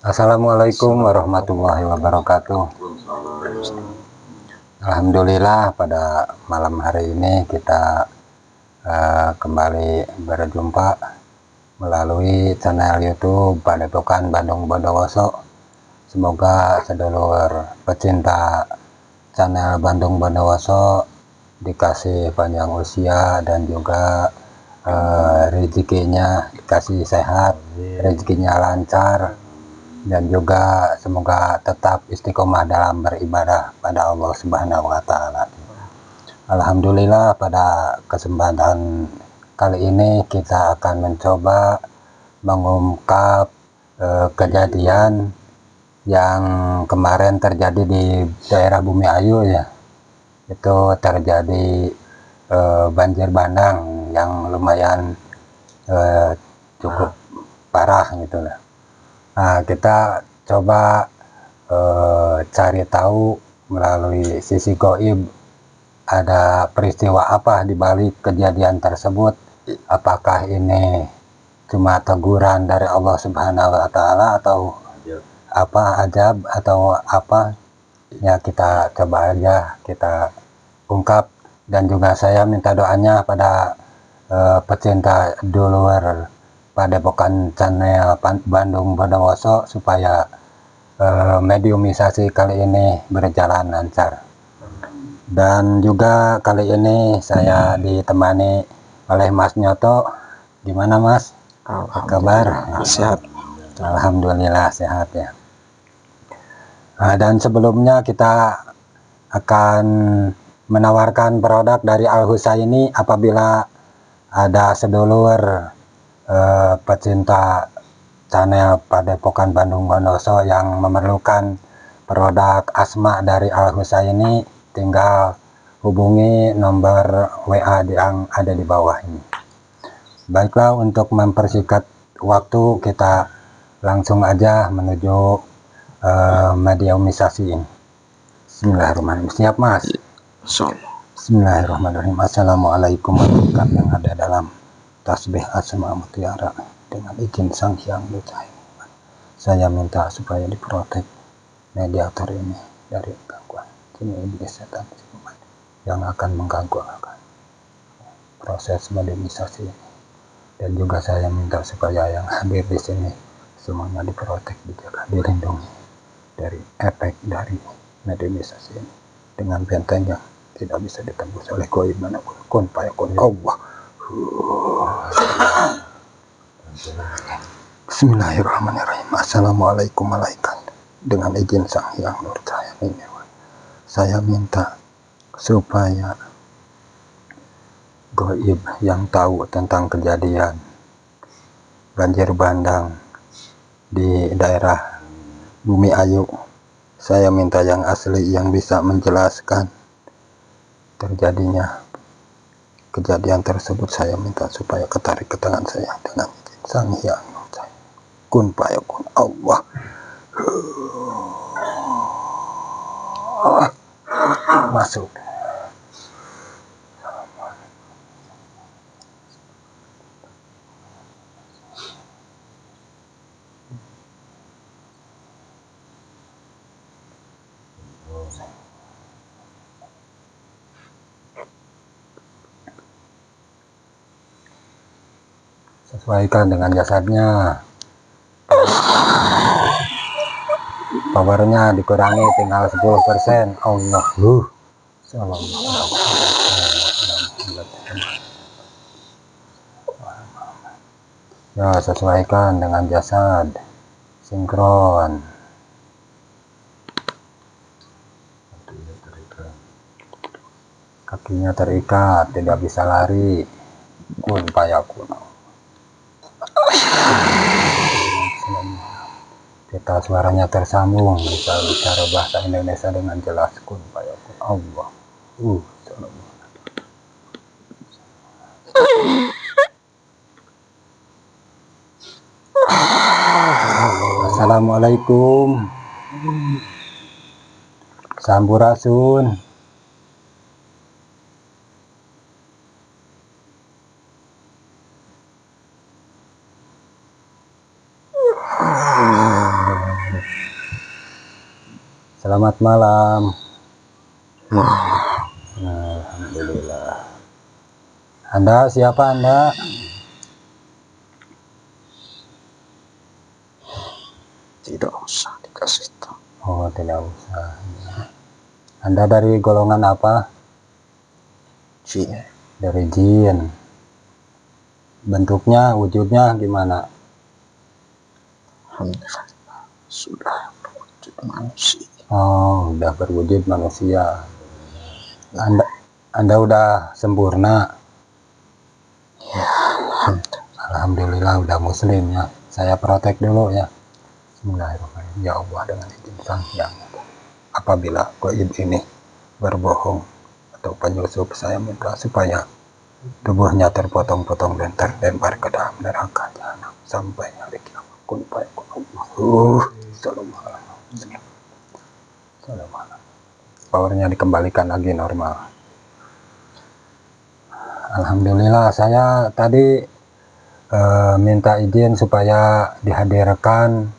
Assalamualaikum warahmatullahi wabarakatuh. Alhamdulillah pada malam hari ini kita kembali berjumpa melalui channel YouTube Padepokan Bandung Bondowoso. Semoga sedulur pecinta channel Bandung Bondowoso dikasih panjang usia dan juga rezekinya dikasih sehat, rezekinya lancar, dan juga semoga tetap istiqomah dalam beribadah pada Allah Subhanahu wa Ta'ala. Alhamdulillah, pada kesempatan kali ini kita akan mencoba mengungkap kejadian yang kemarin terjadi di daerah Bumi Ayu, ya. Itu terjadi banjir bandang yang lumayan cukup parah gitu lah. Nah, kita coba cari tahu melalui sisi gaib ada peristiwa apa di balik kejadian tersebut. Apakah ini cuma teguran dari Allah Subhanahu wa Ta'ala atau apa ajab atau apa, ya kita coba aja kita ungkap. Dan juga saya minta doanya pada pecinta dulur Padepokan channel Bandung Bondowoso supaya mediumisasi kali ini berjalan lancar. Dan juga kali ini saya ditemani oleh Mas Nyoto. Gimana Mas? Apa kabar? Sehat. Alhamdulillah sehat ya. Nah, dan sebelumnya kita akan menawarkan produk dari Al Husaini apabila ada sedulur pecinta channel Padepokan Bandung Bondowoso yang memerlukan produk asma dari Al Husaini, tinggal hubungi nomor WA yang ada di bawah ini. Baiklah, untuk mempersingkat waktu kita langsung aja menuju mediumisasi ini. Bismillahirrahmanirrahim. Siap Mas? Bismillahirrahmanirrahim. Assalamualaikum warahmatullahi yang ada dalam tasbih asma mutiara dengan izin sang hyang lucai. Saya minta supaya diprotek mediator ini dari gangguan jin iblis setan siluman yang akan mengganggu akan proses mediumisasi ini. Dan juga saya minta supaya yang hadir di sini semuanya diprotek, dijaga, dilindungi dari efek dari mediumisasi ini dengan benteng yang tidak bisa ditembus oleh gaib manapun. Kun fayakun Allah. Bismillahirrahmanirrahim. Assalamualaikum malaikat, dengan izin sang hyang nur cahaya ini, saya minta supaya gaib yang tahu tentang kejadian banjir bandang di daerah Bumi Ayu, saya minta yang asli yang bisa menjelaskan terjadinya kejadian tersebut. Saya minta supaya ketarik ke tangan saya dengan izin sang hyang kun fayakun Allah. Masuk. Sesuaikan dengan jasadnya. Powernya dikurangi tinggal 10%. Allah. Ya, sesuaikan dengan jasad. Sinkron. Kakinya terikat, tidak bisa lari. Kun fayakun. Kita suaranya tersambung, bisa bicara bahasa Indonesia dengan jelas. Kun fayakun Allah. Assalamualaikum. Sampurasun. Selamat malam. Nah, Alhamdulillah. Anda siapa Anda? tidak usah dikasih tahu. Oh, tidak usah. Anda dari golongan apa? Jin. Dari jin. Bentuknya, wujudnya gimana? Alhamdulillah sudah berwujud manusia. Oh, udah berwujud manusia. Anda udah sempurna. Ya, Alhamdulillah udah muslim ya. Saya protek dulu ya. Bismillahirrahmanirrahim. Ya Allah, dengan izin Sang Hyang, apabila gaib ini berbohong atau penyusup, saya minta supaya tubuhnya terpotong-potong dan terlempar ke dalam neraka jahanam sampai hari kiamat. Kun fayakun Allah. Powernya dikembalikan lagi normal. Alhamdulillah, saya tadi minta izin supaya dihadirkan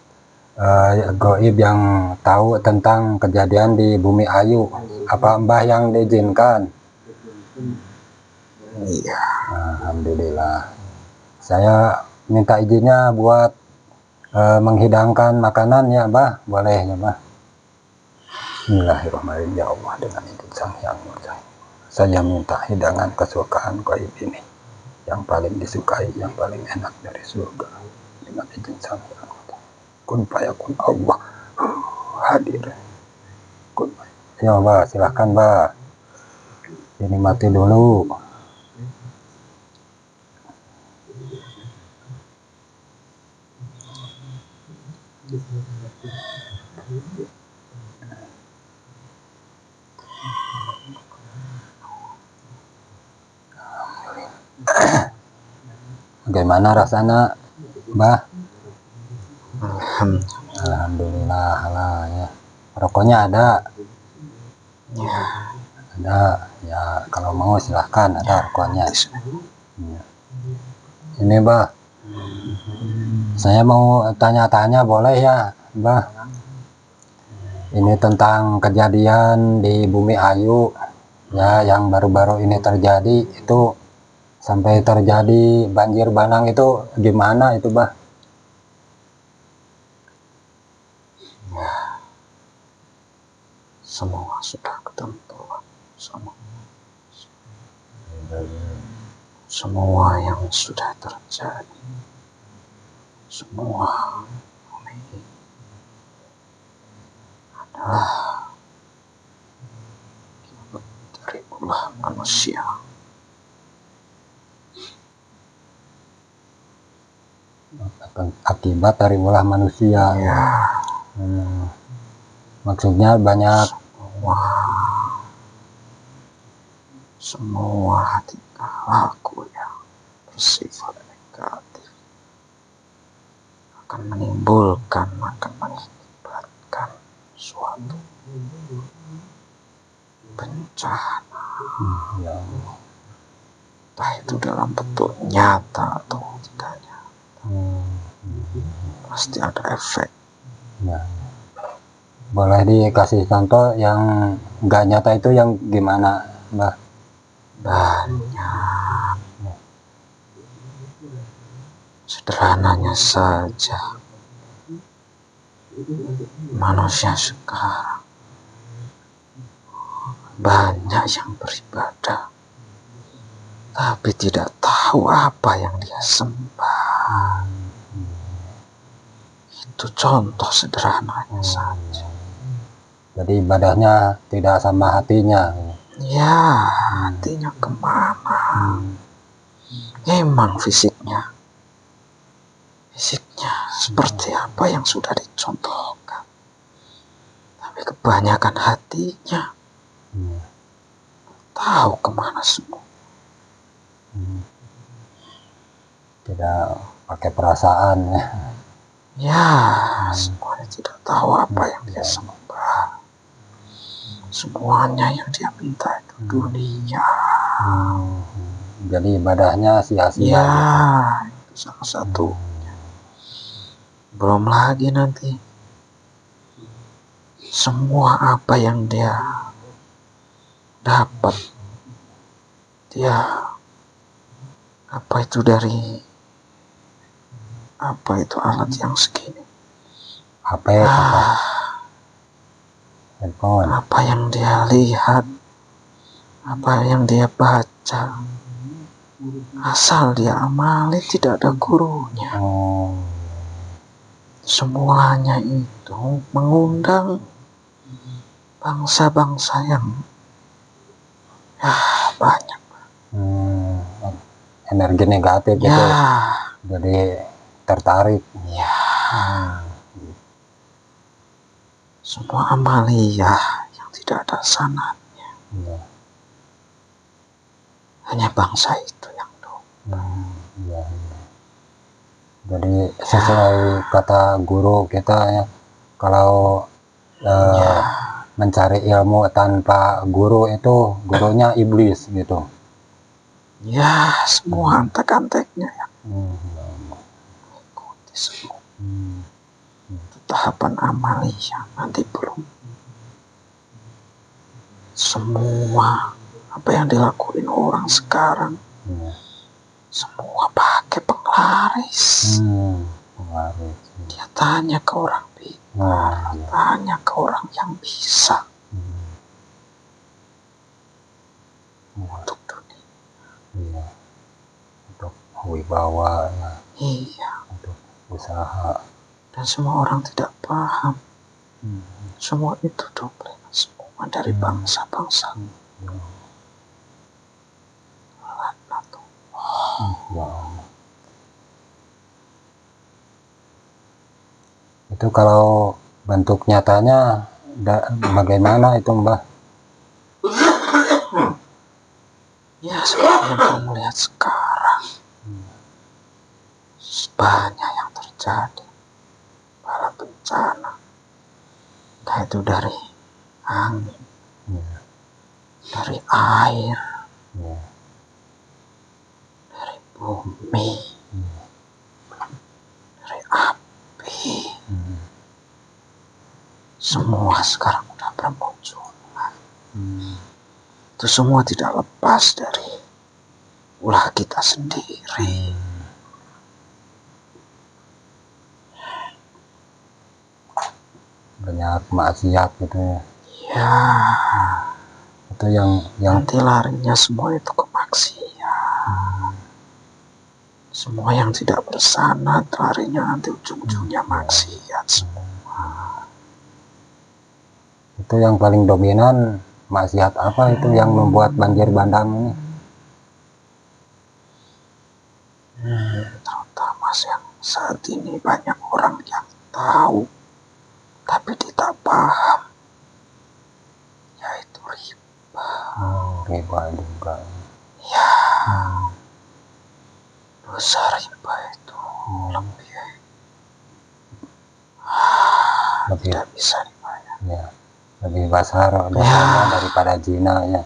gaib yang tahu tentang kejadian di Bumi Ayu. Apa Mbah yang diizinkan? iya. Alhamdulillah. Saya minta izinnya buat menghidangkan makanan ya Mbah, boleh ya Mbah? Bismillahirrahmanirrahim. Ya Allah, dengan izin Sang Hyang Widi, saya minta hidangan kesukaan gaib ini yang paling disukai, yang paling enak dari surga, dengan izin Sang Hyang Widi. Kun fayakun Allah hadir. Kun fayakun. Ya Mbah, silahkan Mbah, dinikmati dulu. Bagaimana rasanya Mbah? Alhamdulillah lah ya. Rokoknya ada? Ya. Ada ya, kalau mau silahkan, ada rokoknya ya. Ini Mbah, saya mau tanya-tanya boleh ya Mbah? Ini tentang kejadian di Bumi Ayu ya, yang baru-baru ini terjadi itu, sampai terjadi banjir bandang itu gimana itu Mbah? Semua sudah ketentuan. Semua yang sudah terjadi, semua ini adalah dari ulah manusia. Akibat dari ulah manusia ya. Maksudnya banyak semua tingkah laku yang bersifat negatif akan mengakibatkan suatu bencana, ya. Entah itu dalam bentuk nyata atau tidak nyata, pasti ada efek. Ya. Boleh dikasih contoh yang nggak nyata itu yang gimana Mbah? Banyak. Sederhananya saja, manusia sekarang banyak yang beribadah tapi tidak tahu apa yang dia sembah. Itu contoh sederhananya saja. Jadi ibadahnya tidak sama hatinya. Ya, hatinya kemana? Emang fisiknya seperti apa yang sudah dicontohkan, tapi kebanyakan hatinya tahu kemana semua. Tidak pakai perasaan ya. Ya, semuanya tidak tahu apa yang dia sembah. Semuanya yang dia minta itu dunia. Jadi ibadahnya sia-sia. Ya, itu salah satunya. Belum lagi nanti semua apa yang dia dapat, dia apa itu dari apa itu alat yang segini, HP apa handphone. apa yang dia lihat, apa yang dia baca, asal dia amali, tidak ada gurunya. Oh, Semuanya itu mengundang bangsa-bangsa yang banyak. Energi negatif gitu, Ya, jadi tertarik. ya, semua amalia yang tidak ada sanatnya. Iya. Hanya bangsa itu yang Iya, iya. Jadi sesuai kata guru kita ya, kalau mencari ilmu tanpa guru itu gurunya iblis gitu. ya, semua antek-anteknya yang mengikuti semua tahapan amalia. Nanti belum semua apa yang dilakuin orang sekarang, semua pakai penglaris. Penglaris. Dia tanya ke orang pintar, tanya ke orang yang bisa untuk dunia. Iya. Untuk wibawa ya, Iya, untuk usaha. dan semua orang tidak paham. Semua itu duplik, semua dari bangsa-bangsa. Itu kalau bentuk nyatanya bagaimana itu Mbah? Ya, seperti yang kamu lihat sekarang, banyak yang terjadi, bala bencana, entah itu dari angin, dari air, dari bumi, dari api, semua sekarang sudah bermunculan. Itu semua tidak lepas dari ulah kita sendiri. Banyak maksiat gitu ya. Ya, Itu yang nanti larinya semua itu ke maksiat. Semua yang tidak bersanad larinya nanti ujung-ujungnya maksiat semua. Itu yang paling dominan maksiat apa itu yang membuat banjir bandang ini? Terutama yang saat ini banyak orang yang tahu tapi tidak paham, yaitu riba. Riba juga. Ya, dosa riba itu lebih tidak bisa dibayar. Ya, lebih besar dosanya daripada zina ya.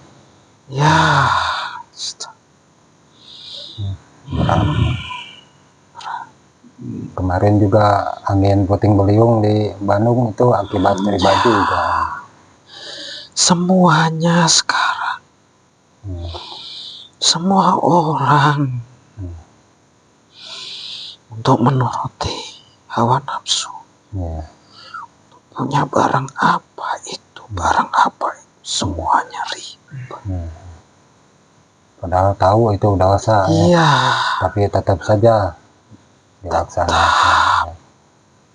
Ya, Kemarin juga angin puting beliung di Bandung itu akibat riba juga. Semuanya sekarang, semua orang untuk menuruti hawa nafsu, punya barang apa itu, barang apa itu, semuanya riba. Padahal tahu itu dosa ya, tapi tetap saja dilaksanakan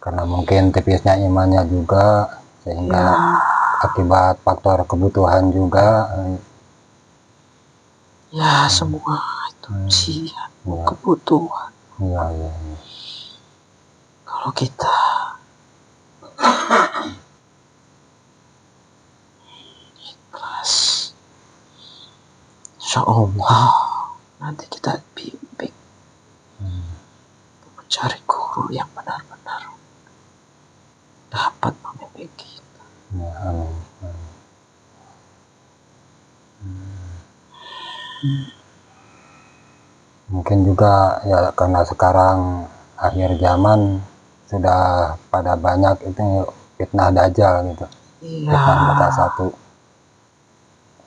karena mungkin tipisnya imannya juga, sehingga akibat faktor kebutuhan juga. Ya, semua itu ujian, kebutuhan. Iya. Kalau kita ikhlas, insya Allah nanti kita bimbing mencari guru yang benar-benar dapat membimbing kita. Ya, amin. Mungkin juga ya karena sekarang akhir zaman sudah pada banyak itu fitnah dajjal gitu. Iya. fitnah mata satu.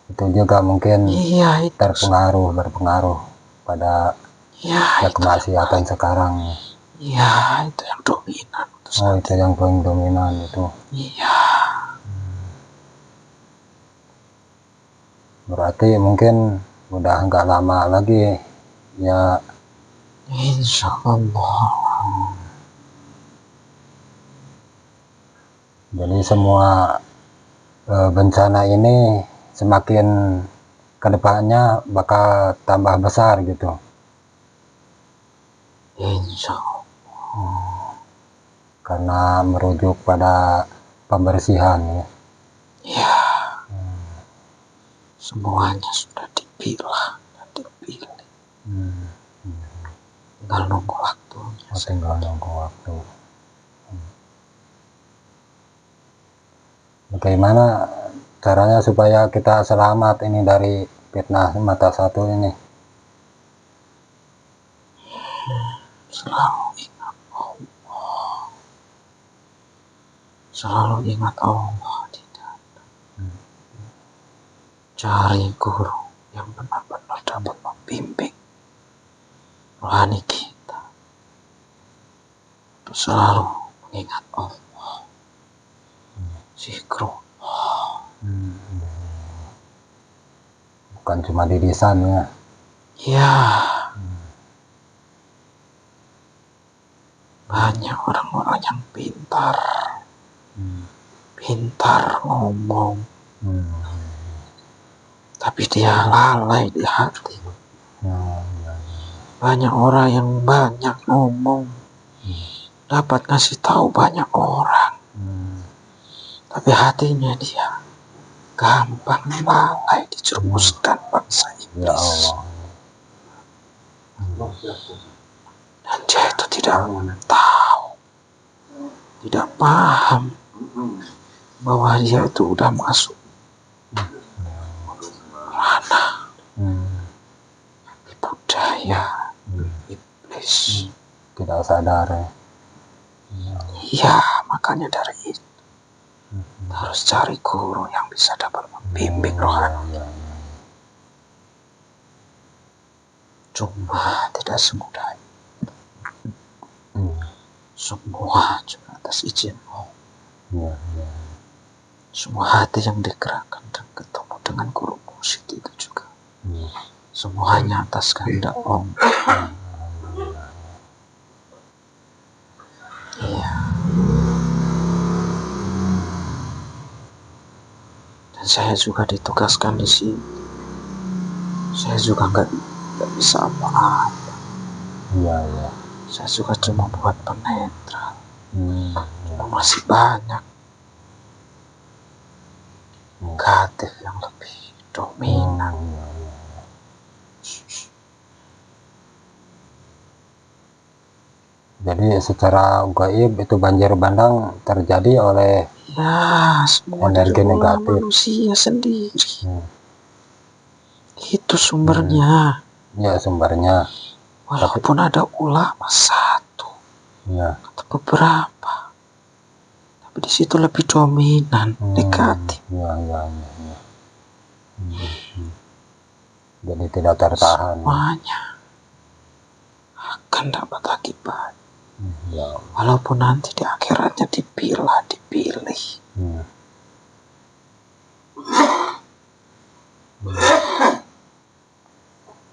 Itu juga mungkin Iya itu. berpengaruh pada Iya itu. kemaksiatan sekarang. Iya itu yang dominan. Oh itu yang paling dominan itu. Iya. Berarti mungkin udah nggak lama lagi ya. Insya Allah. Jadi semua bencana ini semakin kedepannya bakal tambah besar gitu. Insya Allah. Karena merujuk pada pembersihan ya. Ya. Semuanya sudah dipilah dan dipilih. Tinggal nunggu waktunya. Tinggal nunggu waktu. Bagaimana caranya supaya kita selamat ini dari fitnah mata satu ini? Selalu ingat Allah. Selalu ingat Allah. Cari guru yang benar-benar dapat membimbing rohani kita untuk selalu mengingat Allah. Zikrullah. Bukan cuma di lisan ya. Ya. Banyak orang-orang yang pintar ngomong, tapi dia lalai di hati. Banyak orang yang banyak ngomong, dapat ngasih tahu banyak orang, tapi hatinya dia gampang lalai dijerumuskan bangsa iblis. Ya Allah. Dan dia itu tidak tahu, tidak paham bahwa dia itu udah masuk ranah budaya iblis. Tidak sadar ya. Iya, makanya dari itu harus cari guru yang bisa dapat membimbing rohani. Cuma tidak semudah itu. Semua juga atas izin Allah. Semua hati yang digerakkan dan ketemu dengan guru musik itu juga semuanya atas kehendak Allah. Iya. Dan saya juga ditugaskan di sini. Saya juga nggak bisa apa-apa. Iya. Saya juga cuma buat penetral. Masih banyak negatif yang lebih dominan. Jadi secara gaib itu banjir bandang terjadi oleh semua energi negatif manusia sendiri. Itu sumbernya. Ya sumbernya. Walaupun ada ulama satu atau beberapa, tapi di situ lebih dominan negatif. Jadi tidak tertahan. Semuanya akan dapat akibat. Walaupun nanti di akhiratnya dipilih.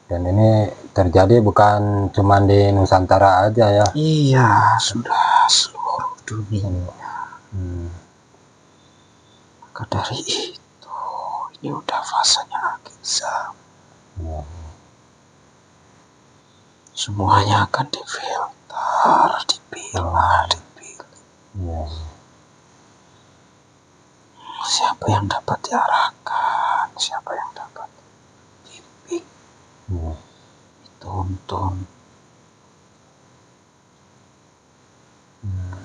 Dan ini terjadi bukan cuma di Nusantara aja ya. Iya, sudah seluruh dunia. Maka dari itu, ini udah fasanya akhir zaman. Semuanya akan difilter, dipilih. Siapa yang dapat diarahkan, siapa yang dapat dibimbing, dituntun.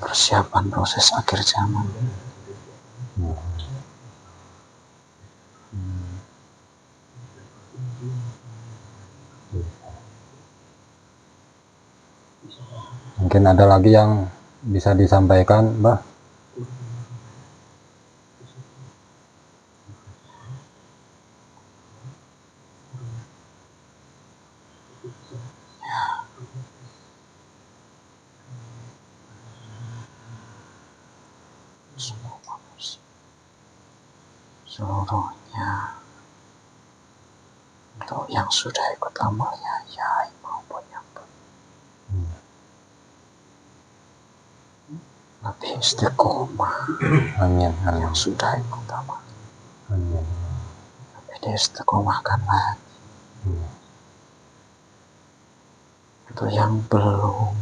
Persiapan proses akhir zaman. Mungkin ada lagi yang bisa disampaikan, Mbah? semua manusia seluruhnya, untuk yang sudah ikut amalnya Yai maupun yang lebih istiqomah. Amin. Yang sudah ikut amal Amin. lebih diistiqomahkan lagi. Untuk yang belum,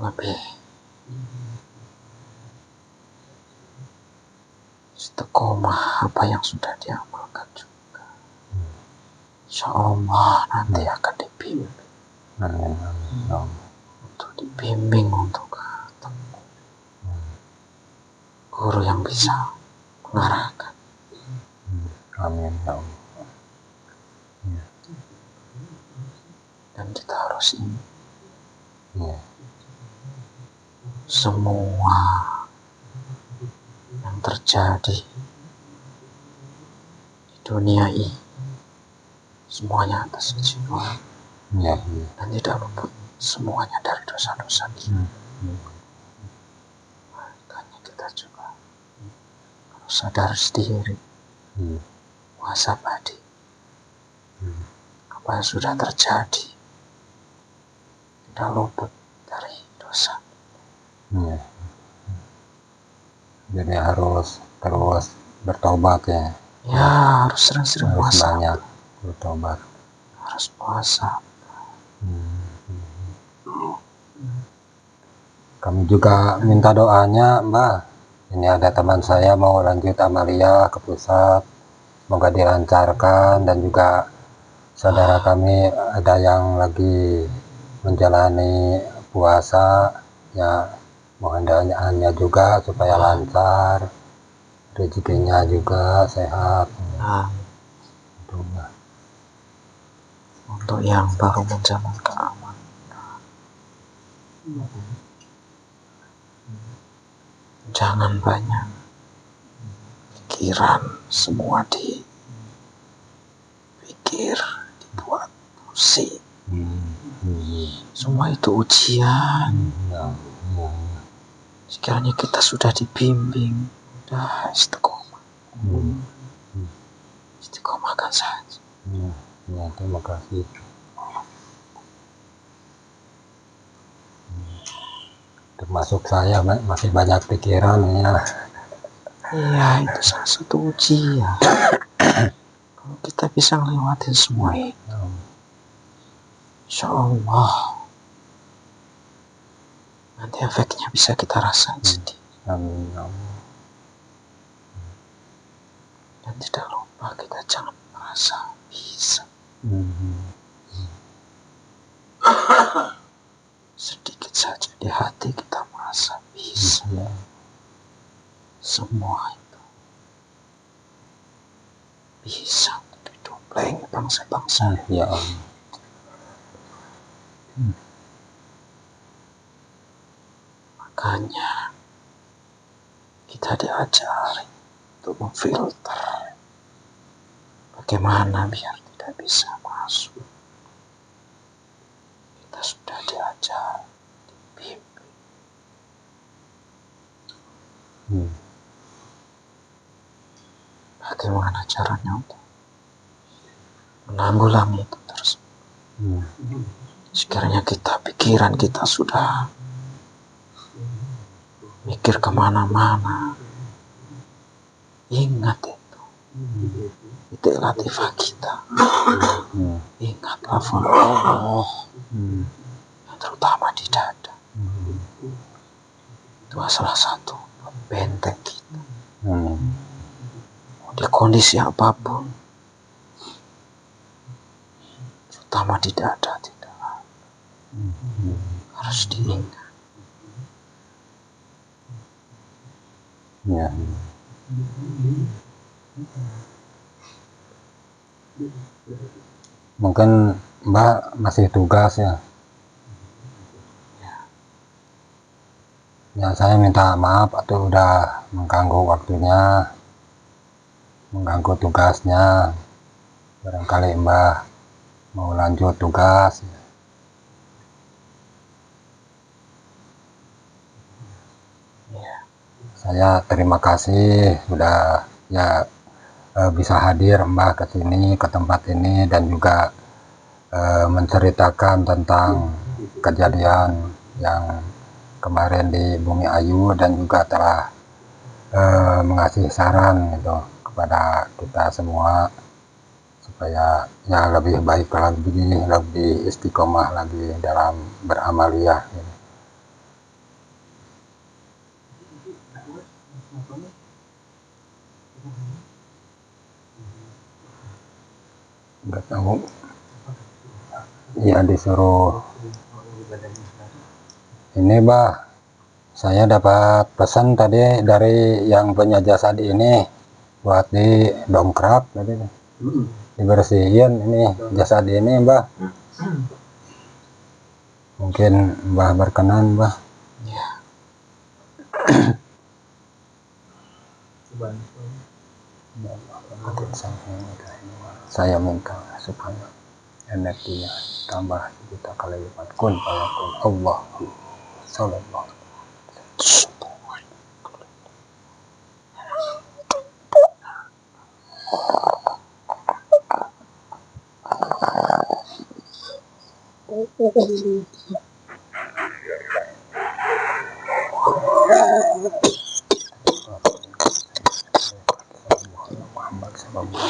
lebih istiqomah apa yang sudah diamalkan juga. Insya Allah nanti akan dibimbing. Amin. Untuk dibimbing untuk ketemu guru yang bisa mengarahkan. Amin ya Allah. Dan kita harus ingat Ya. semua yang terjadi di dunia ini semuanya atas izin Allah, Ya. dan tidak luput semuanya dari dosa-dosa kita. Makanya kita juga harus sadar diri, muhasabah apa yang sudah terjadi, tidak luput dari dosa. Ya. Jadi harus terus bertobat ya. Ya, harus sering-sering Harus puasa, banyak bertobat. harus puasa. Kami juga minta doanya, Mbak. Ini ada teman saya mau lanjut amalia ke pusat, semoga dilancarkan, dan juga saudara kami ada yang lagi menjalani puasa, ya mohon doanya juga supaya lancar, rezekinya juga sehat. Nah, untuk yang baru menjalankan amal, jangan banyak pikiran, semua dipikir, dibuat pusing. Semua itu ujian. Sekiranya kita sudah dibimbing, sudah istiqomah, istiqomahkan saja. Ya, terima kasih. Termasuk saya masih banyak pikiran ya. Iya, itu salah satu ujian. Kalau kita bisa ngelewatin semua itu, insya Allah nanti efeknya bisa kita rasain sendiri. Amin. Dan tidak lupa kita jangan merasa bisa. Sedikit saja di hati kita merasa bisa. Semua itu bisa didompleng bangsa-bangsa. Ya Allah. Makanya kita diajari untuk memfilter bagaimana biar tidak bisa masuk. Kita sudah diajar, dibimbing. Bagaimana caranya untuk menanggulangi itu terus. Sekiranya pikiran kita sudah mikir kemana-mana, ingat itu latifah kita. Ingat lafal Allah yang terutama di dada. Itu salah satu benteng kita. Di kondisi apapun, terutama di dada, tidak harus diingat. Ya. Mungkin Mbak masih tugas ya. Ya, saya minta maaf atau udah mengganggu waktunya, mengganggu tugasnya. Barangkali Mbak mau lanjut tugas. Saya terima kasih sudah ya bisa hadir Mbah ke sini, ke tempat ini, dan juga menceritakan tentang kejadian yang kemarin di Bumi Ayu, dan juga telah mengasih saran gitu kepada kita semua supaya ya lebih baik lagi, lebih istiqomah lagi dalam beramaliyah gitu. Nggak tahu ya, disuruh ini Bah, saya dapat pesan tadi dari yang punya jasad ini buat di dongkrak tadi, dibersihin ini jasad ini Mbah. Mungkin Mbah berkenan Mbah. Ya. Saya minta supaya energinya tambah juta kali lipat. Kun fayakun. Allah sallallahu. Muhammad sallallahu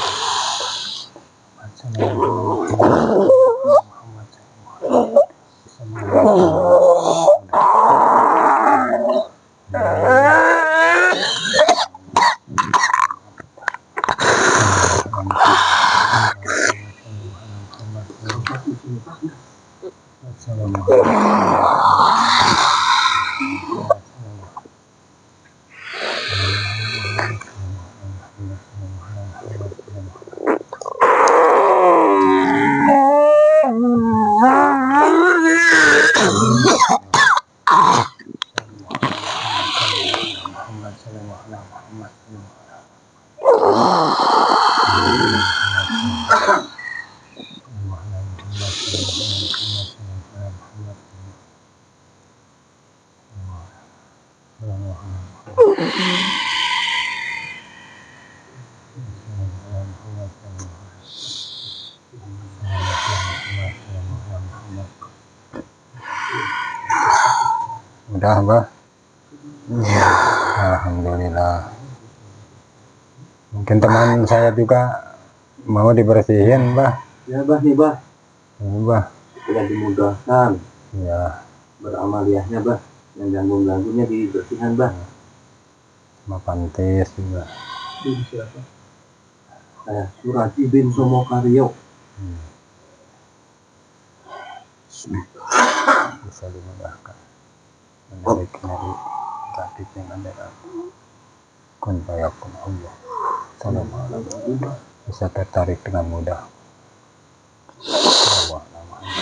Udah Mbah? Ya. Alhamdulillah. Mungkin teman saya juga mau dibersihin Mbah. Ya Bah, nih Bah, Ini Mbah. supaya dimudahkan Ya, beramaliyahnya Bah, yang ganggu-ganggunya dibersihkan Bah. sama Pantis juga. Ini siapa? Saya Surati bin Somokaryo. Bisa dimudahkan menarik dari negatif yang ada. Kun fayakun Allah sallallahu alaihi wasallam. Bisa tertarik dengan mudah. Allah namanya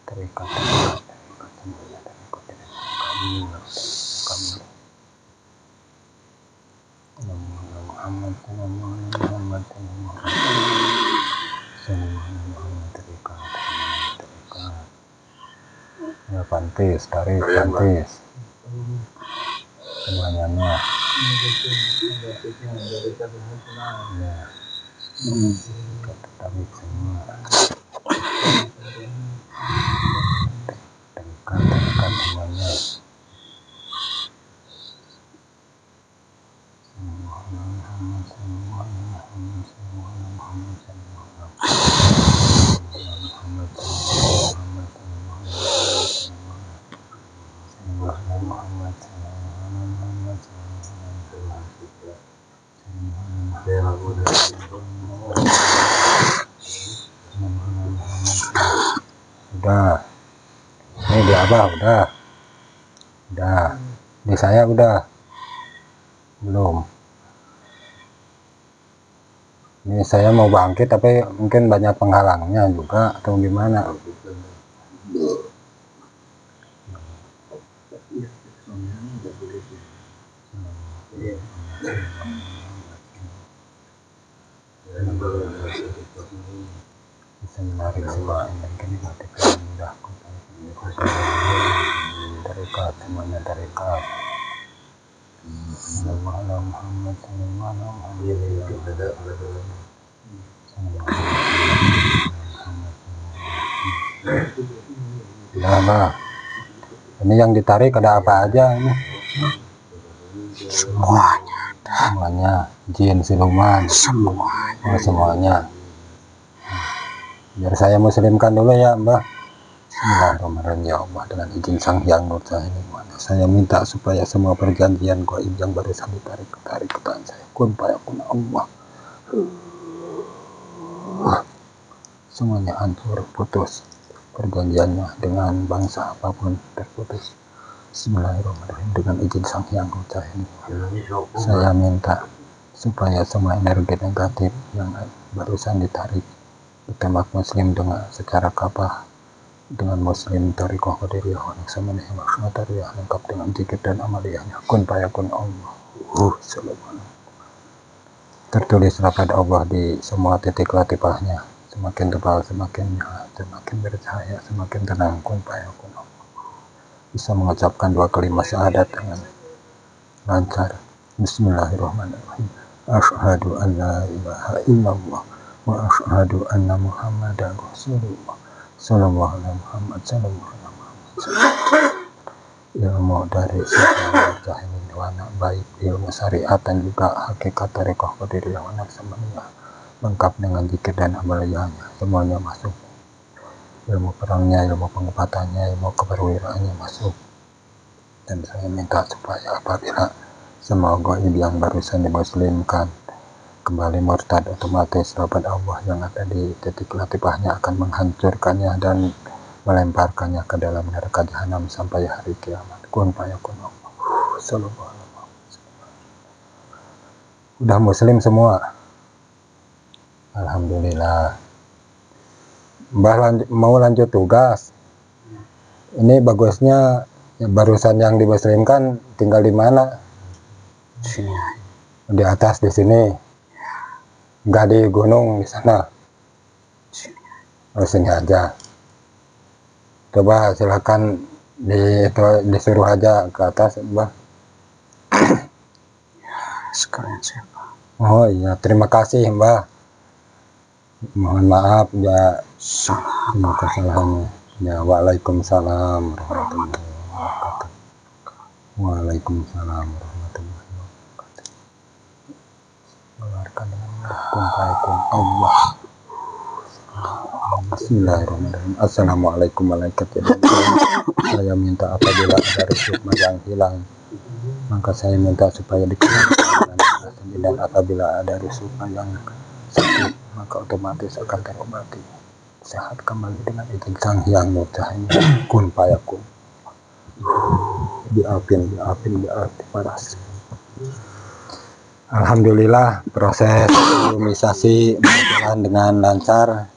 terikat semuanya, terikat kami Muhammad Muhammad terikat ya. Pantis, tarik Pantis semuanya ya. Tarik semua, terikat semuanya. Udah, ini di Abah udah, di saya udah belum. Ini saya mau bangkit tapi mungkin banyak penghalangnya juga atau gimana. Bisa menarik semua energi negatif yang mudah terikat semuanya, terikat Sallallahu ala Muhammad sallallahu ala Muhammad. Iya, ada dalam. Ya Allah. Ini yang ditarik ada apa aja ini? Semuanya. Jin, siluman. Semuanya. Biar saya muslimkan dulu ya Mbah. Bismillahirrahmanirrahim. Ya Allah, dengan izin Sang Hyang Nurjahini, saya minta supaya semua perjanjian gaib yang barusan ditarik ke tangan saya, kun fayakun Allah, semuanya hancur, putus perjanjiannya dengan bangsa apapun, terputus. Bismillahirrahmanirrahim. Dengan izin Sang Hyang Nurjahini, saya minta supaya semua energi negatif yang barusan ditarik ditembak muslim dengan secara kapah, dengan muslim Thariqah Qadiriyah Wanaksamaniyah Maksmatariyah, lengkap dengan zikir dan amaliyahnya, kun fayakun Allah. Tertulis pada Allah di semua titik latifahnya, semakin tebal semakin nyala, semakin bercahaya semakin tenang, kun fayakun Allah. Bisa mengucapkan 2 kalimat syahadat dengan lancar. Bismillahirrahmanirrahim. Asyhadu an la ilaha illallah wa asyhadu anna Muhammadan Rasulullah. Sallallahu alaihi Muhammad sallallahu alaihi Muhammad. Ilmu dari segala jahil wana baik ilmu syariat dan juga hakikat Thariqah Qadiriyah Wanaksamaniyah, lengkap dengan zikir dan amaliyahnya, semuanya masuk. Ilmu perangnya, ilmu pengobatannya, ilmu keperwiraannya masuk. Dan saya minta supaya apabila semua gaib yang barusan dimuslimkan kembali murtad, otomatis rahmat Allah yang ada di titik latifahnya akan menghancurkannya dan melemparkannya ke dalam neraka jahanam sampai hari kiamat. Kun fayakun Allah. Sallallahu alaihi wasallam. Udah muslim semua? Alhamdulillah. Mbah mau lanjut tugas. Ini bagusnya barusan yang dimuslimkan tinggal di mana? Sini. Di atas di sini. Enggak di gunung di sana. Oh, sini aja. Coba silakan disuruh aja ke atas, Mbah. Sekalian siapa? Oh iya, terima kasih Mbah. Mohon maaf ya semua kesalahannya. Ya, waalaikumsalam warahmatullahi wabarakatuh. Waalaikumsalam warahmatullahi wabarakatuh. Keluarkan dengan kun fayakun Allah. Bismillahirrahmanirrahim. Assalamualaikum warahmatullahi wabarakatuh. Saya minta apabila ada risma yang hilang, maka saya minta supaya dikembalikan, dan apabila ada risma yang sakit, maka otomatis akan terobati sehat kembali dengan izin Sang Hyang Nurjahini, kun fayakun. Diapin paras. Alhamdulillah, proses imunisasi berjalan dengan lancar,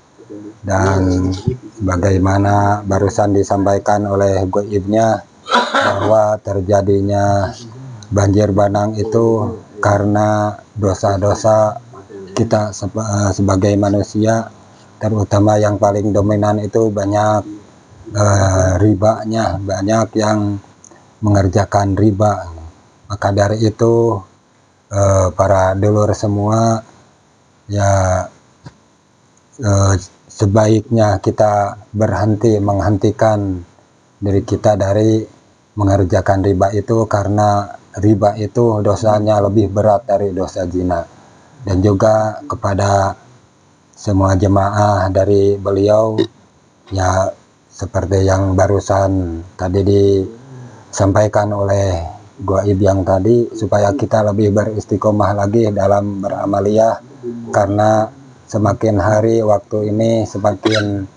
dan bagaimana barusan disampaikan oleh gaibnya bahwa terjadinya banjir bandang itu karena dosa-dosa kita sebagai manusia, terutama yang paling dominan itu banyak ribanya, banyak yang mengerjakan riba. Maka dari itu para dulur semua ya, sebaiknya kita menghentikan diri kita dari mengerjakan riba itu, karena riba itu dosanya lebih berat dari dosa zina. Dan juga kepada semua jemaah dari beliau ya, seperti yang barusan tadi disampaikan oleh gaib yang tadi, supaya kita lebih beristiqomah lagi dalam beramaliyah, karena semakin hari waktu ini semakin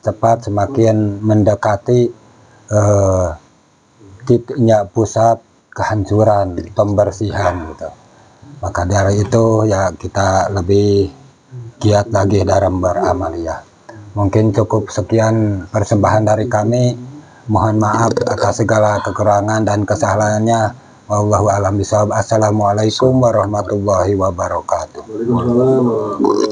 cepat, semakin mendekati titiknya pusat kehancuran, pembersihan gitu. Maka dari itu ya, kita lebih giat lagi dalam beramaliyah. Mungkin cukup sekian persembahan dari kami. Mohon maaf atas segala kekurangan dan kesalahannya. Wallahu a'lam bishawab. Assalamualaikum warahmatullahi wabarakatuh. Waalaikumsalam.